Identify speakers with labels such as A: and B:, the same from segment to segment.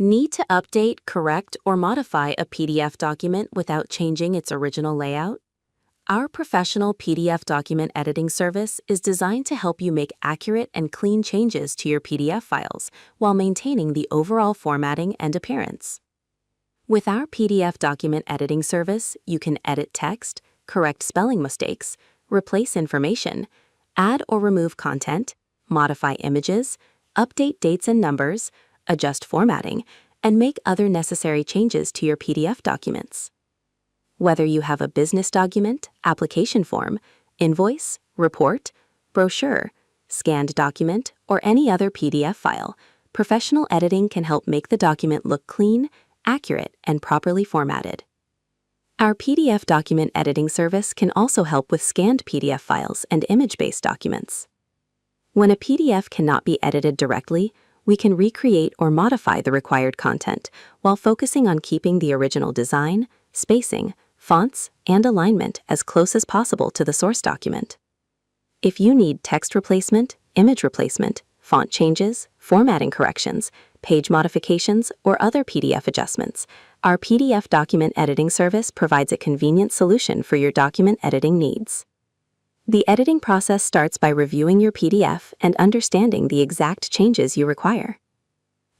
A: Need to update, correct, or modify a PDF document without changing its original layout? Our professional PDF document editing service is designed to help you make accurate and clean changes to your PDF files while maintaining the overall formatting and appearance. With our PDF document editing service, you can edit text, correct spelling mistakes, replace information, add or remove content, modify images, update dates and numbers, adjust formatting, and make other necessary changes to your PDF documents. Whether you have a business document, application form, invoice, report, brochure, scanned document, or any other PDF file, professional editing can help make the document look clean, accurate, and properly formatted. Our PDF document editing service can also help with scanned PDF files and image-based documents. When a PDF cannot be edited directly, we can recreate or modify the required content while focusing on keeping the original design, spacing, fonts, and alignment as close as possible to the source document. If you need text replacement, image replacement, font changes, formatting corrections, page modifications, or other PDF adjustments, our PDF document editing service provides a convenient solution for your document editing needs. The editing process starts by reviewing your PDF and understanding the exact changes you require.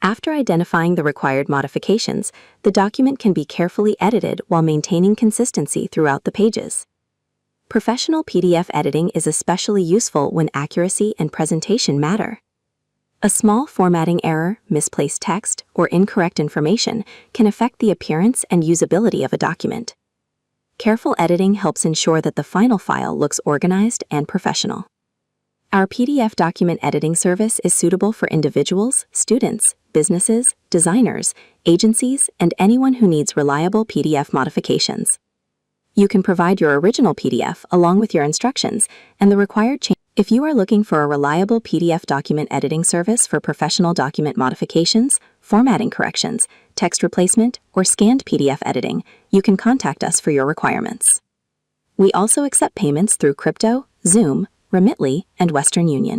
A: After identifying the required modifications, the document can be carefully edited while maintaining consistency throughout the pages. Professional PDF editing is especially useful when accuracy and presentation matter. A small formatting error, misplaced text, or incorrect information can affect the appearance and usability of a document. Careful editing helps ensure that the final file looks organized and professional. Our PDF document editing service is suitable for individuals, students, businesses, designers, agencies, and anyone who needs reliable PDF modifications. You can provide your original PDF along with your instructions and the required change. If you are looking for a reliable PDF document editing service for professional document modifications, formatting corrections, text replacement, or scanned PDF editing, you can contact us for your requirements. We also accept payments through crypto, Zoom, Remitly, and Western Union.